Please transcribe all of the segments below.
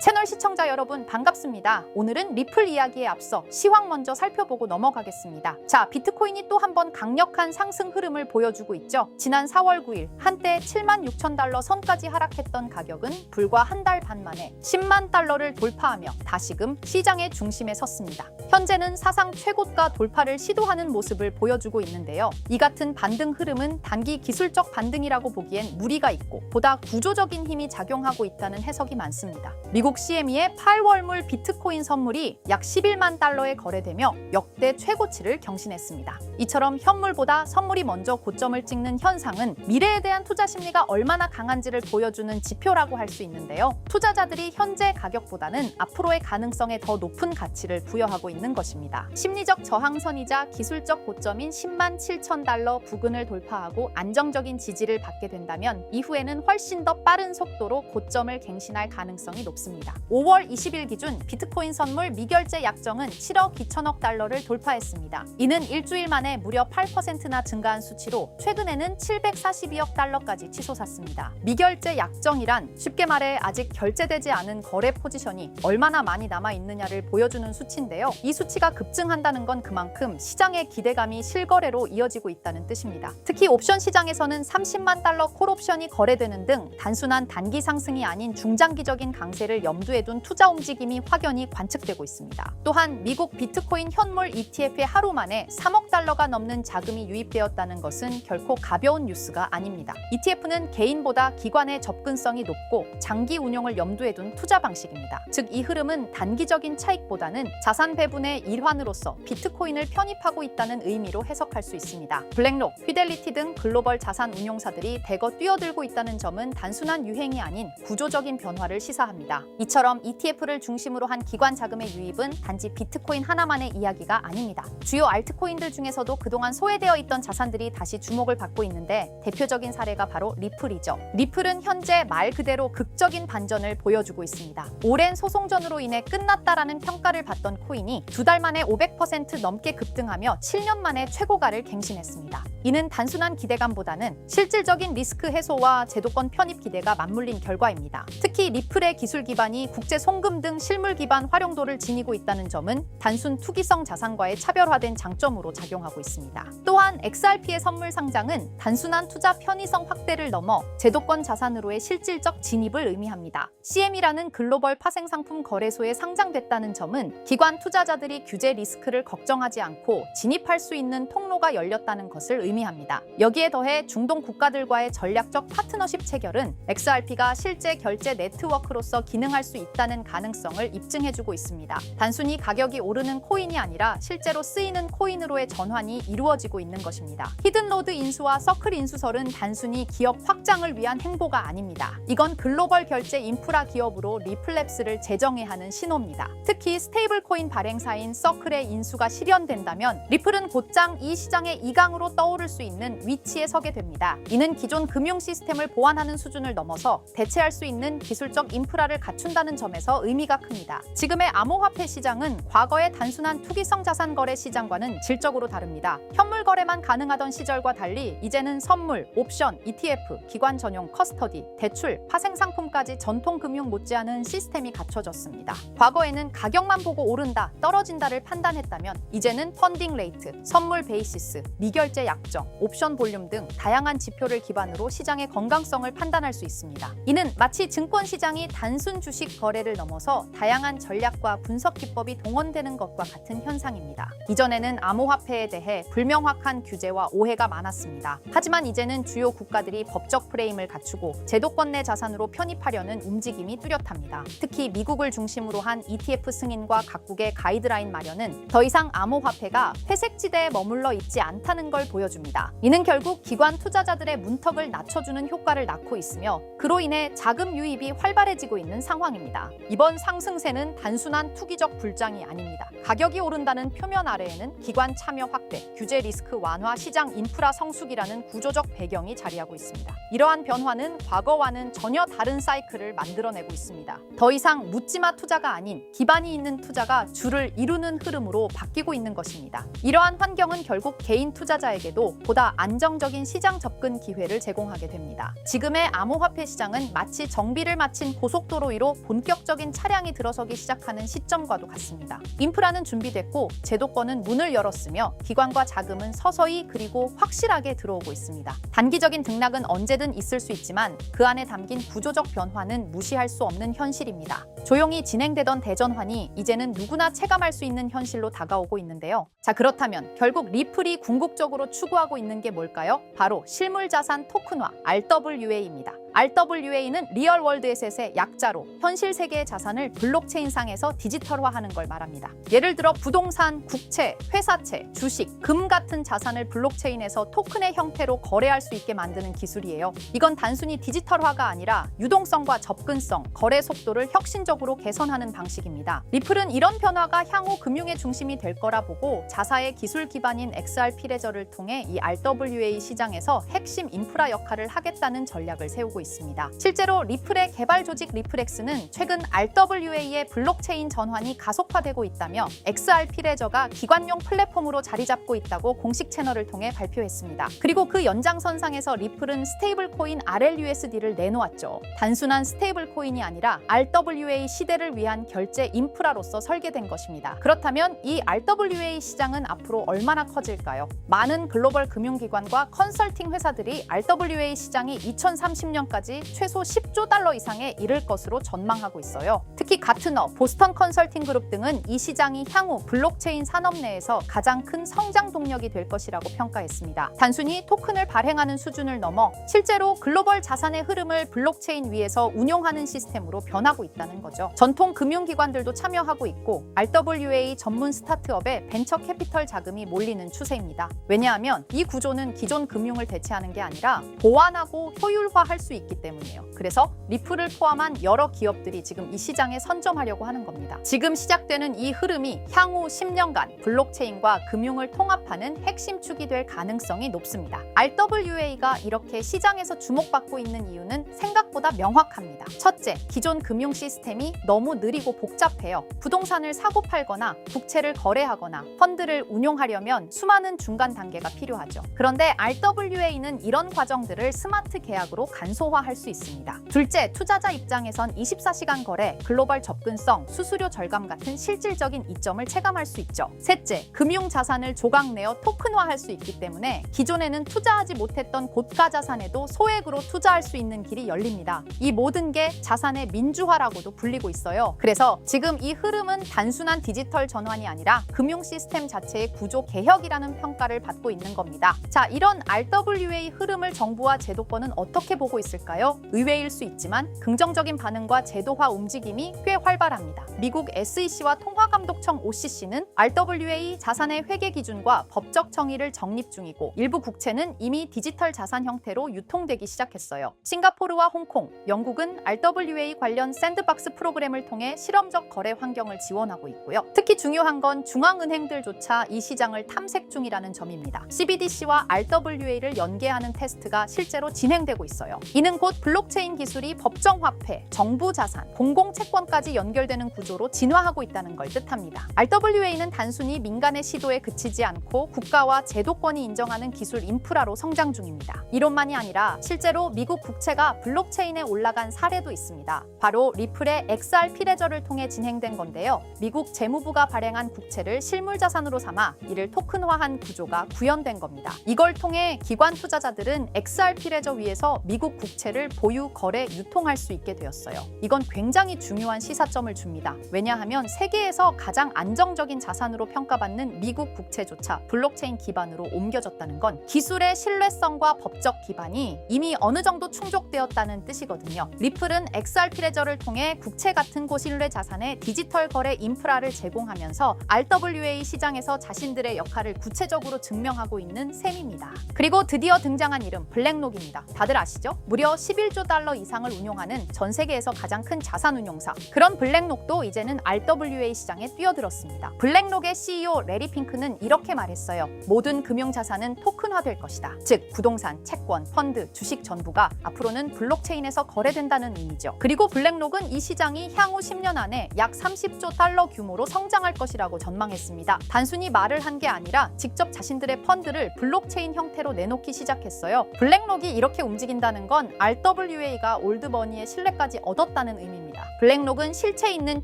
채널 시청자 여러분 반갑습니다. 오늘은 리플 이야기에 앞서 시황 먼저 살펴보고 넘어가겠습니다. 자, 비트코인이 또 한 번 강력한 상승 흐름을 보여주고 있죠. 지난 4월 9일 한때 76,000달러 선까지 하락했던 가격은 불과 한 달 반 만에 10만 달러를 돌파하며 다시금 시장의 중심에 섰습니다. 현재는 사상 최고가 돌파를 시도하는 모습을 보여주고 있는데요. 이 같은 반등 흐름은 단기 기술적 반등이라고 보기엔 무리가 있고 보다 구조적인 힘이 작용하고 있다는 해석이 많습니다. 미국 CME의 8월물 비트코인 선물이 약 11만 달러에 거래되며 역대 최고치를 경신했습니다. 이처럼 현물보다 선물이 먼저 고점을 찍는 현상은 미래에 대한 투자 심리가 얼마나 강한지를 보여주는 지표라고 할 수 있는데요. 투자자들이 현재 가격보다는 앞으로의 가능성에 더 높은 가치를 부여하고 있는 것입니다. 심리적 저항선이자 기술적 고점인 10만 7천 달러 부근을 돌파하고 안정적인 지지를 받게 된다면 이후에는 훨씬 더 빠른 속도로 고점을 갱신할 가능성이 높습니다. 5월 20일 기준 비트코인 선물 미결제 약정은 7억 2천억 달러를 돌파했습니다. 이는 일주일 만에 무려 8%나 증가한 수치로 최근에는 742억 달러까지 치솟았습니다. 미결제 약정이란 쉽게 말해 아직 결제되지 않은 거래 포지션이 얼마나 많이 남아있느냐를 보여주는 수치인데요. 이 수치가 급증한다는 건 그만큼 시장의 기대감이 실거래로 이어지고 있다는 뜻입니다. 특히 옵션 시장에서는 30만 달러 콜옵션이 거래되는 등 단순한 단기 상승이 아닌 중장기적인 강세를 염두에 둔 투자 움직임이 확연히 관측되고 있습니다. 또한 미국 비트코인 현물 ETF에 하루 만에 3억 달러가 넘는 자금이 유입되었다는 것은 결코 가벼운 뉴스가 아닙니다. ETF는 개인보다 기관의 접근성이 높고 장기 운용을 염두에 둔 투자 방식입니다. 즉, 이 흐름은 단기적인 차익보다는 자산 배분의 일환으로서 비트코인을 편입하고 있다는 의미로 해석할 수 있습니다. 블랙록, 피델리티 등 글로벌 자산 운용사들이 대거 뛰어들고 있다는 점은 단순한 유행이 아닌 구조적인 변화를 시사합니다. 이처럼 ETF를 중심으로 한 기관 자금의 유입은 단지 비트코인 하나만의 이야기가 아닙니다. 주요 알트코인들 중에서도 그동안 소외되어 있던 자산들이 다시 주목을 받고 있는데 대표적인 사례가 바로 리플이죠. 리플은 현재 말 그대로 극적인 반전을 보여주고 있습니다. 오랜 소송전으로 인해 끝났다라는 평가를 받던 코인이 두 달 만에 500% 넘게 급등하며 7년 만에 최고가를 갱신했습니다. 이는 단순한 기대감보다는 실질적인 리스크 해소와 제도권 편입 기대가 맞물린 결과입니다. 특히 리플의 기술 기반이 국제 송금 등 실물 기반 활용도를 지니고 있다는 점은 단순 투기성 자산과의 차별화된 장점으로 작용하고 있습니다. 또한 XRP의 선물 상장은 단순한 투자 편의성 확대를 넘어 제도권 자산으로의 실질적 진입을 의미합니다. CM이라는 글로벌 파생상품 거래소에 상장됐다는 점은 기관 투자자들이 규제 리스크를 걱정하지 않고 진입할 수 있는 통로가 열렸다는 것을 의미합니다. 여기에 더해 중동 국가들과의 전략적 파트너십 체결은 XRP가 실제 결제 네트워크로서 기능할 수 있다는 가능성을 입증해주고 있습니다. 단순히 가격이 오르는 코인이 아니라 실제로 쓰이는 코인으로의 전환이 이루어지고 있는 것입니다. 히든로드 인수와 서클 인수설은 단순히 기업 확장을 위한 행보가 아닙니다. 이건 글로벌 결제 인프라 기업으로 리플랩스를 재정해야 하는 신호입니다. 특히 스테이블 코인 발행사인 서클의 인수가 실현된다면 리플은 곧장 이 시장의 2강으로 떠오를 수 있는 위치에 서게 됩니다. 이는 기존 금융 시스템을 보완하는 수준을 넘어서 대체할 수 있는 기술적 인프라를 갖춘다는 점에서 의미가 큽니다. 지금의 암호화폐 시장은 과거의 단순한 투기성 자산 거래 시장과는 질적으로 다릅니다. 현물 거래만 가능하던 시절과 달리 이제는 선물, 옵션, ETF, 기관 전용 커스터디, 대출, 파생 상품까지 전통 금융 못지않은 시스템이 갖춰졌습니다. 과거에는 가격만 보고 오른다, 떨어진다를 판단했다면 이제는 펀딩 레이트, 선물 베이시스, 미결제 약정, 옵션 볼륨 등 다양한 지표를 기반으로 시장의 건강성을 판단할 수 있습니다. 이는 마치 증권 시장이 단순 주식 거래를 넘어서 다양한 전략과 분석 기법이 동원되는 것과 같은 현상입니다. 이전에는 암호화폐에 대해 불명확한 규제와 오해가 많았습니다. 하지만 이제는 주요 국가들이 법적 프레임을 갖추고 제도권 내 자산으로 편입하려는 움직임이 뚜렷합니다. 특히 미국을 중심으로 한 ETF 승인과 각국의 가이드라인 마련은 더 이상 암호화폐가 회색지대에 머물러 있지 않다는 걸 보여줍니다. 이는 결국 기관 투자자들의 문턱을 낮춰주는 효과를 낳고 있으며 그로 인해 자금 유입이 활발해지고 있는 상황입니다. 이번 상승세는 단순한 투기적 불장이 아닙니다. 가격이 오른다는 표면 아래에는 기관 참여 확대, 규제 리스크 완화, 시장 인프라 성숙이라는 구조적 배경이 자리하고 있습니다. 이러한 변화는 과거와는 전혀 다른 사이클을 만들어내고 있습니다. 더 이상 묻지마 투자가 아닌 기반이 있는 투자가 주를 이루는 흐름으로 바뀌고 있는 것입니다. 이러한 환경은 결국 개인 투자자에게도 보다 안정적인 시장 접근 기회를 제공하게 됩니다. 지금의 암호화폐 시장은 마치 정비를 마친 고속도로 위로 실제로 본격적인 차량이 들어서기 시작하는 시점과도 같습니다. 인프라는 준비됐고 제도권은 문을 열었으며 기관과 자금은 서서히 그리고 확실하게 들어오고 있습니다. 단기적인 등락은 언제든 있을 수 있지만 그 안에 담긴 구조적 변화는 무시할 수 없는 현실입니다. 조용히 진행되던 대전환이 이제는 누구나 체감할 수 있는 현실로 다가오고 있는데요. 자, 그렇다면 결국 리플이 궁극적으로 추구하고 있는 게 뭘까요? 바로 실물자산 토큰화, RWA입니다. RWA는 리얼월드 에셋의 약자로 현실 세계의 자산을 블록체인상에서 디지털화하는 걸 말합니다. 예를 들어 부동산, 국채, 회사채, 주식, 금 같은 자산을 블록체인에서 토큰의 형태로 거래할 수 있게 만드는 기술이에요. 이건 단순히 디지털화가 아니라 유동성과 접근성, 거래 속도를 혁신적으로 개선하는 방식입니다. 리플은 이런 변화가 향후 금융의 중심이 될 거라 보고 자사의 기술 기반인 XRP 레저를 통해 이 RWA 시장에서 핵심 인프라 역할을 하겠다는 전략을 세우고 있습니다. 실제로 리플의 개발 조직 리플엑스는 최근 RWA의 블록체인 전환이 가속화되고 있다며 XRP 레저가 기관용 플랫폼으로 자리 잡고 있다고 공식 채널을 통해 발표했습니다. 그리고 그 연장선상에서 리플은 스테이블 코인 RLUSD를 내놓았죠. 단순한 스테이블 코인이 아니라 RWA 시대를 위한 결제 인프라로서 설계된 것입니다. 그렇다면 이 RWA 시장은 앞으로 얼마나 커질까요? 많은 글로벌 금융기관과 컨설팅 회사들이 RWA 시장이 2030년까지 최소 10조 달러 이상에 이를 것으로 전망하고 있어요. 특히 가트너, 보스턴 컨설팅 그룹 등은 이 시장이 향후 블록체인 산업 내에서 가장 큰 성장 동력이 될 것이라고 평가했습니다. 단순히 토큰을 발행하는 수준을 넘어 실제로 글로벌 자산의 흐름을 블록체인 위에서 운용하는 시스템으로 변하고 있다는 거죠. 전통 금융기관들도 참여하고 있고 RWA 전문 스타트업에 벤처 캐피털 자금이 몰리는 추세입니다. 왜냐하면 이 구조는 기존 금융을 대체하는 게 아니라 보완하고 효율화할 수 있기 때문이에요. 그래서 리플을 포함한 여러 기업들이 지금 이 시장에 선점하려고 하는 겁니다. 지금 시작되는 이 흐름이 향후 10년간 블록체인과 금융을 통합하는 핵심 축이 될 가능성이 높습니다. RWA가 이렇게 시장에서 주목받고 있는 이유는 생각보다 명확합니다. 첫째, 기존 금융 시스템이 너무 느리고 복잡해요. 부동산을 사고 팔거나 국채를 거래하거나 펀드를 운용하려면 수많은 중간 단계가 필요하죠. 그런데 RWA는 이런 과정들을 스마트 계약으로 간소화할 수 있습니다. 둘째, 투자자 입장에선 24시간 거래, 글로벌 접근성, 수수료 절감 같은 실질적인 이점을 체감할 수 있죠. 셋째, 금융 자산을 조각내어 토큰화할 수 있기 때문에 기존에는 투자하지 못했던 고가 자산에도 소액으로 투자할 수 있는 길이 열립니다. 이 모든 게 자산의 민주화라고도 불리고 있어요. 그래서 지금 이 흐름은 단순한 디지털 전환이 아니라 금융 시스템 자체의 구조 개혁이라는 평가를 받고 있는 겁니다. 자, 이런 RWA 흐름을 정부와 제도권은 어떻게 보고 있을까요? 의외일 수 있지만 긍정적인 반응과 제도화 움직임이 꽤 활발합니다. 미국 SEC와 통화감독청 OCC는 RWA 자산의 회계 기준과 법적 정의를 정립 중이고 일부 국채는 이미 디지털 자산 형태로 유통되기 시작했어요. 싱가포르와 홍콩, 영국은 RWA 관련 샌드박스 프로그램을 통해 실험적 거래 환경을 지원하고 있고요. 특히 중요한 건 중앙은행들조차 이 시장을 탐색 중이라는 점입니다. CBDC와 RWA를 연계하는 테스트가 실제로 진행되고 있어요. 이는 곧 블록체인 기술이 법정화폐, 정부자산, 공공채권까지 연결되는 구조로 진화하고 있다는 걸 뜻합니다. RWA는 단순히 민간의 시도에 그치지 않고 국가와 제도권이 인정하는 기술 인프라로 성장 중입니다. 이론만이 아니라 실제로 미국 국채가 블록체인에 올라간 사례도 있습니다. 바로 리플의 XRP 레저를 통해 진행된 건데요. 미국 재무부가 발행한 국채를 실물자산으로 삼아 이를 토큰화한 구조가 구현된 겁니다. 이걸 통해 기관 투자자들은 XRP 레저 위에서 미국 국채를 보유, 거래, 유통할 수 있게 되었어요. 이건 굉장히 중요한 시사점을 줍니다. 왜냐하면 세계에서 가장 안정적인 자산으로 평가받는 미국 국채조차 블록체인 기반으로 옮겨졌다는 건 기술의 신뢰성과 법적 기반이 이미 어느 정도 충족되었다는 뜻이거든요. 리플은 XRP 레저를 통해 국채 같은 고신뢰 자산의 디지털 거래 인프라를 제공하면서 RWA 시장에서 자신들의 역할을 구체적으로 증명하고 있는 셈입니다. 그리고 드디어 등장한 이름 블랙록입니다. 다들 아시죠? 무려 11조 달러 이상을 운용하는 전 세계에서 가장 큰 자산 운용사. 그런 블랙록도 이제는 RWA 시장에 뛰어들었습니다. 블랙록의 CEO 레리 핑크는 이렇게 말했어요. 모든 금융 자산은 토큰화될 것이다. 즉 부동산, 채권, 펀드, 주식 전부가 앞으로는 블록체인에서 거래된다는 의미죠. 그리고 블랙록은 이 시장이 향후 10년 안에 약 30조 달러 규모로 성장할 것이라고 전망했습니다. 단순히 말을 한 게 아니라 직접 자신들의 펀드를 블록체인 형태로 내놓기 시작했어요. 블랙록이 이렇게 움직인다는 건 RWA가 올드머니의 신뢰까지 얻었다는 의미입니다. 블랙록은 실체 있는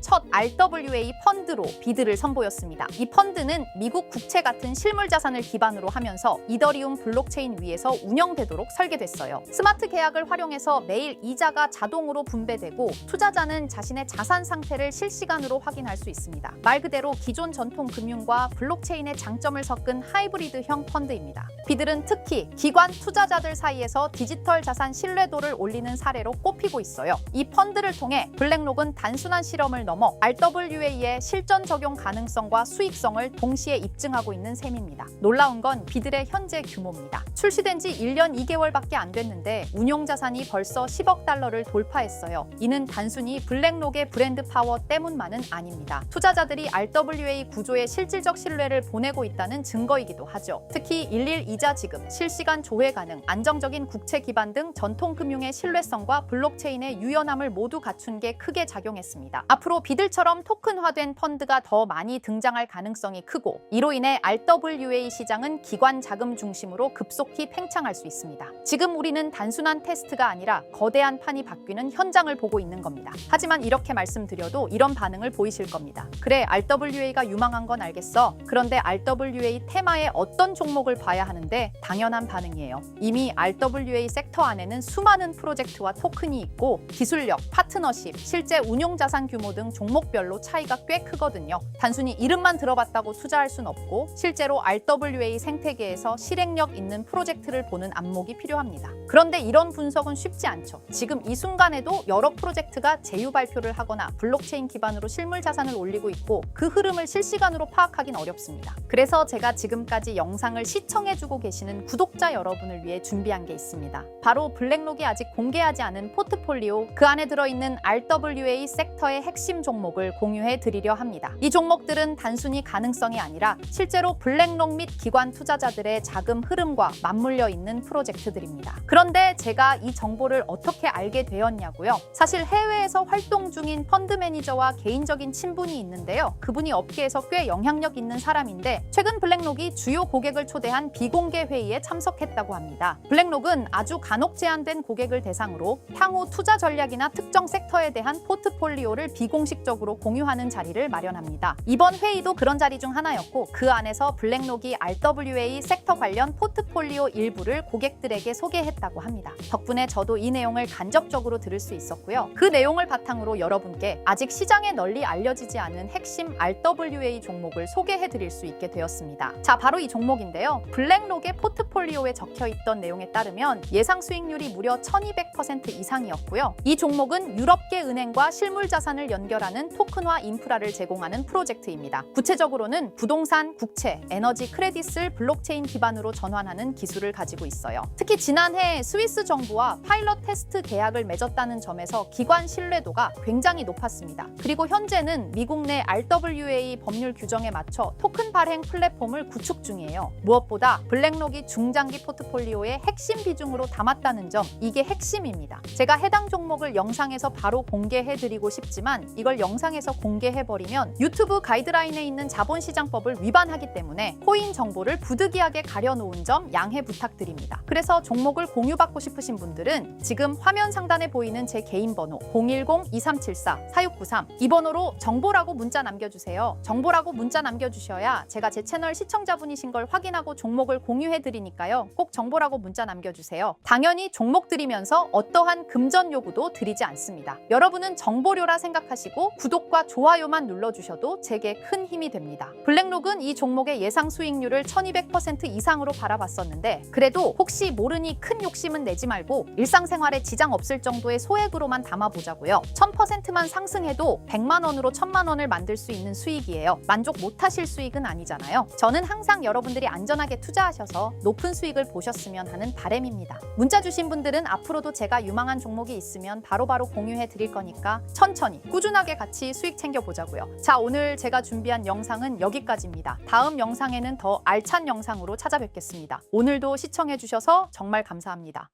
첫 RWA 펀드로 비드를 선보였습니다. 이 펀드는 미국 국채 같은 실물 자산을 기반으로 하면서 이더리움 블록체인 위에서 운영되도록 설계됐어요. 스마트 계약을 활용해서 매일 이자가 자동으로 분배되고 투자자는 자신의 자산 상태를 실시간으로 확인할 수 있습니다. 말 그대로 기존 전통 금융과 블록체인의 장점을 섞은 하이브리드형 펀드입니다. 비들은 특히 기관 투자자들 사이에서 디지털 자산 신뢰도를 올리는 사례로 꼽히고 있어요. 이 펀드를 통해 블랙록은 단순한 실험을 넘어 RWA의 실전 적용 가능성과 수익성을 동시에 입증하고 있는 셈입니다. 놀라운 건 비들의 현재 규모입니다. 출시된 지 1년 2개월밖에 안 됐는데 운용 자산이 벌써 10억 달러를 돌파했어요. 이는 단순히 블랙록의 브랜드 파워 때문만은 아닙니다. 투자자들이 RWA 구조에 실질적 신뢰를 보내고 있다는 증거이기도 하죠. 특히 일일 이자 지급, 실시간 조회 가능, 안정적인 국채 기반 등 전통 금융의 신뢰성과 블록체인의 유연함을 모두 갖춘 게 크게 작용했습니다. 앞으로 비들처럼 토큰화된 펀드가 더 많이 등장할 가능성이 크고 이로 인해 RWA 시장은 기관 자금 중심으로 급속히 팽창할 수 있습니다. 지금 우리는 단순한 테스트가 아니라 거대한 판이 바뀌는 현장을 보고 있는 겁니다. 하지만 이렇게 말씀드려도 이런 반응을 보이실 겁니다. 그래, RWA가 유망한 건 알겠어. 그런데 RWA 테마에 어떤 종목을 봐야 하는데 당연한 반응이에요. 이미 RWA 섹터 안에는 수많은 프로젝트와 토큰이 있고 기술력, 파트너십, 실제 운용 자산 규모 등 종목별로 차이가 꽤 크거든요. 단순히 이름만 들어봤다고 투자할 순 없고 실제로 RWA 생태계에서 실행력 있는 프로젝트를 보는 안목이 필요합니다. 그런데 이런 분석은 쉽지 않죠. 지금 이 순간에도 여러 프로젝트가 제휴 발표를 하거나 블록체인 기반으로 실물 자산을 올리고 있고 그 흐름을 실시간으로 파악하긴 어렵습니다. 그래서 제가 지금까지 영상을 시청해주고 계시는 구독자 여러분을 위해 준비한 게 있습니다. 바로 블랙록이 아직 공개하지 않은 포트폴리오, 그 안에 들어있는 RWA 섹터의 핵심 종목을 공유해 드리려 합니다. 이 종목들은 단순히 가능성이 아니라 실제로 블랙록 및 기관 투자자들의 자금 흐름과 맞물려 있는 프로젝트들입니다. 그런데 제가 이 정보를 어떻게 알게 되었냐고요? 사실 해외에서 활동 중인 펀드 매니저와 개인적인 친분이 있는데요. 그분이 업계에서 꽤 영향력 있는 사람인데 최근 블랙록이 주요 고객을 초대한 비공개 회의에 참석했다고 합니다. 블랙록은 아주 간혹 제한된 고객을 대상으로 향후 투자 전략이나 특정 섹터에 대한 포트폴리오를 비공식적으로 공유하는 자리를 마련합니다. 이번 회의도 그런 자리 중 하나였고 그 안에서 블랙록이 RWA 섹터 관련 포트폴리오 일부를 고객들에게 소개했다고 합니다. 덕분에 저도 이 내용을 간접적으로 들을 수 있었고요. 그 내용을 바탕으로 여러분께 아직 시장에 널리 알려지지 않은 핵심 RWA 종목을 소개해 드릴 수 있게 되었습니다. 자, 바로 이 종목인데요. 블랙록의 포트폴리오에 적혀있던 내용에 따르면 예상 수익률이 무려 1200% 이상이었고요. 이 종목은 유럽계 은행과 실물 자산을 연결하는 토큰화 인프라를 제공하는 프로젝트입니다. 구체적으로는 부동산, 국채, 에너지 크레딧을 블록체인 기반으로 전환하는 기술을 가지고 있어요. 특히 지난해 스위스 정부와 파일럿 테스트 계약을 맺었다는 점에서 기관 신뢰도가 굉장히 높았습니다. 그리고 현재는 미국 내 RWA 법률 규정에 맞춰 토큰 발행 플랫폼을 구축 중이에요. 무엇보다 블랙록이 중장기 포트폴리오의 핵심 비중으로 담았다는 점, 이게 핵심입니다. 제가 해당 종목을 영상에서 바로 공개해드리고 싶지만 이걸 영상에서 공개해버리면 유튜브 가이드라인에 있는 자본시장법을 위반하기 때문에 코인 정보를 부득이하게 가려놓은 점 양해 부탁드립니다. 그래서 종목을 공유받고 싶으신 분들은 지금 화면 상단에 보이는 제 개인 번호 010-2374-4693 이 번호로 정보라고 문자 남겨주세요. 정보라고 문자 남겨주셔야 제가 제 채널 시청자분이신 걸 확인하고 종목을 공유해드리니까요. 꼭 정보라고 문자 남겨주세요. 당연히 종목 드리면서 어떠한 금전 요구도 드리지 않습니다. 여러분은 정보료라 생각하시고 구독과 좋아요만 눌러주셔도 제게 큰 힘이 됩니다. 블랙록은 이 종목의 예상 수익률을 1200% 이상으로 바라봤었는데 그래도 혹시 모르니 큰 욕심은 내지 말고 일상생활에 지장 없을 정도의 소액으로만 담아보자고요. 1000%만 상승해도 100만 원으로 1000만 원을 만들 수 있는 수익이에요. 만족 못하실 수익은 아니잖아요. 저는 항상 여러분들이 안전하게 투자하셔서 높은 수익을 보셨으면 하는 바람입니다. 문자 주신 분들은 앞으로도 제가 유망한 종목이 있으면 바로바로 공유해 드릴 거니까 천천히 꾸준하게 같이 수익 챙겨보자고요. 자, 오늘 제가 준비한 영상은 여기까지입니다. 다음 영상에는 더 알찬 영상으로 찾아뵙겠습니다. 오늘도 시청해 주셔서 정말 감사합니다.